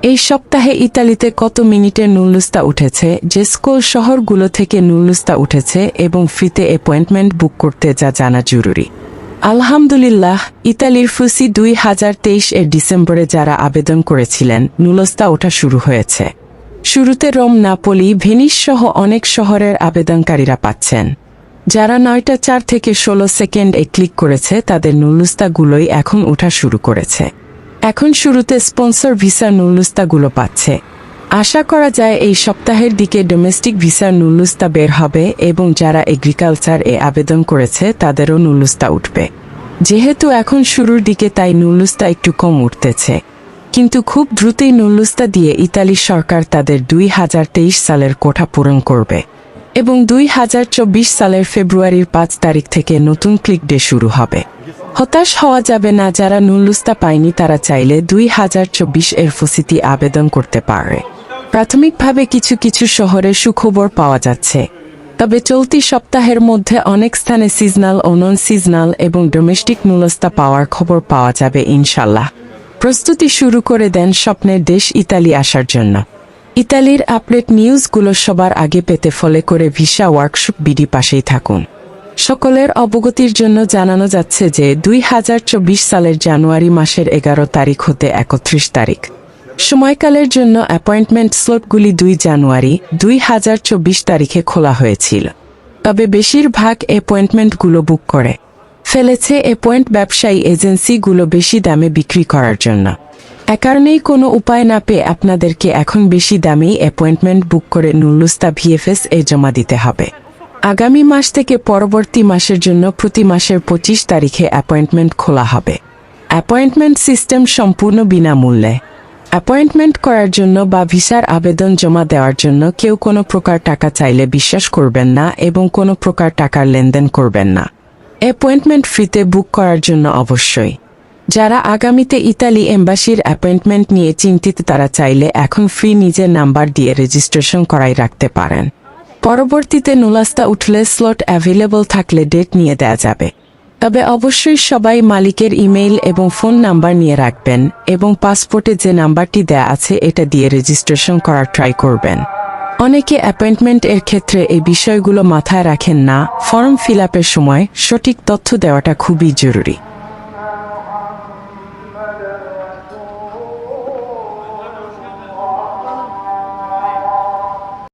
এই সপ্তাহে ইতালিতে কত মিনিটে নুল্লুস্তা উঠেছে, যে স্কুল শহরগুলো থেকে নুল্লুস্তা উঠেছে এবং ফ্রিতে অ্যাপয়েন্টমেন্ট বুক করতে যা জানা জরুরি। আলহামদুলিল্লাহ, ইতালির ফুসি 2023 এর ডিসেম্বরে যারা আবেদন করেছিলেন, নুল্লুস্তা ওঠা শুরু হয়েছে। শুরুতে রোম, নাপোলি, ভেনিস সহ অনেক শহরের আবেদনকারীরা পাচ্ছেন। যারা 9:04 থেকে 16 সেকেন্ডে ক্লিক করেছে তাদের নুল্লুস্তাগুলোই এখন ওঠা শুরু করেছে। এখন শুরুতে স্পন্সর ভিসা নুল্লুস্তাগুলো পাচ্ছে। আশা করা যায় এই সপ্তাহের দিকে ডোমেস্টিক ভিসার নুল্লুস্তা বের হবে এবং যারা এগ্রিকালচার এ আবেদন করেছে তাদেরও নুল্লুস্তা উঠবে। যেহেতু এখন শুরুর দিকে তাই নুল্লুস্তা একটু কম উঠতেছে, কিন্তু খুব দ্রুতই নুল্লুস্তা দিয়ে ইতালি সরকার তাদের 2023 সালের কোঠা পূরণ করবে এবং 2024 সালের ফেব্রুয়ারির 5 তারিখ থেকে নতুন ক্লিক ডে শুরু হবে। হতাশ হওয়া যাবে না, যারা নুল্লুস্তা পায়নি তারা চাইলে 2024 এর ফুসিতে আবেদন করতে পারে। প্রাথমিকভাবে কিছু কিছু শহরে সুখবর পাওয়া যাচ্ছে, তবে চলতি সপ্তাহের মধ্যে অনেক স্থানে সিজনাল ও নন সিজনাল এবং ডোমেস্টিক নুল্লুস্তা পাওয়ার খবর পাওয়া যাবে ইনশাল্লাহ। প্রস্তুতি শুরু করে দেন স্বপ্নের দেশ ইতালি আসার জন্য। ইতালির আপডেট নিউজগুলো সবার আগে পেতে ফলো করে ভিসা ওয়ার্কশপ বিডি পাশেই থাকুন। সকলের অবগতির জন্য জানানো যাচ্ছে যে 2024 সালের জানুয়ারি মাসের 11 তারিখ হতে 31 তারিখ সময়কালের জন্য অ্যাপয়েন্টমেন্ট স্লটগুলি 2 জানুয়ারি 2024 তারিখে খোলা হয়েছিল, তবে বেশিরভাগ অ্যাপয়েন্টমেন্টগুলো বুক করে ফেলেছে অ্যাপয়েন্ট ব্যবসায়ী এজেন্সিগুলো বেশি দামে বিক্রি করার জন্য। এ কারণেই কোনো উপায় না পেয়ে আপনাদেরকে এখন বেশি দামেই অ্যাপয়েন্টমেন্ট বুক করে নুল্লুস্তা ভিএফএস এ জমা দিতে হবে। আগামী মাস থেকে পরবর্তী মাসের জন্য প্রতি মাসের 25 তারিখে অ্যাপয়েন্টমেন্ট খোলা হবে। অ্যাপয়েন্টমেন্ট সিস্টেম সম্পূর্ণ বিনামূল্যে। অ্যাপয়েন্টমেন্ট করার জন্য বা ভিসার আবেদন জমা দেওয়ার জন্য কেউ কোনো প্রকার টাকা চাইলে বিশ্বাস করবেন না এবং কোনো প্রকার টাকার লেনদেন করবেন না। অ্যাপয়েন্টমেন্ট ফ্রিতে বুক করার জন্য অবশ্যই। যারা আগামীতে ইতালি এম্বাসির অ্যাপয়েন্টমেন্ট নিয়ে চিন্তিত তারা চাইলে এখন ফ্রি নিজের নাম্বার দিয়ে রেজিস্ট্রেশন করাই রাখতে পারেন। পরবর্তীতে নুল্লুস্তা উঠলে স্লট অ্যাভেলেবল থাকলে ডেট নিয়ে দেয়া যাবে, তবে অবশ্যই সবাই মালিকের ইমেইল এবং ফোন নাম্বার নিয়ে রাখবেন এবং পাসপোর্টে যে নাম্বারটি দেয়া আছে এটা দিয়ে রেজিস্ট্রেশন করার ট্রাই করবেন। অনেকে অ্যাপয়েন্টমেন্ট এর ক্ষেত্রে এই বিষয়গুলো মাথায় রাখেন না। ফর্ম ফিল আপের সময় সঠিক তথ্য দেওয়াটা খুবই জরুরি।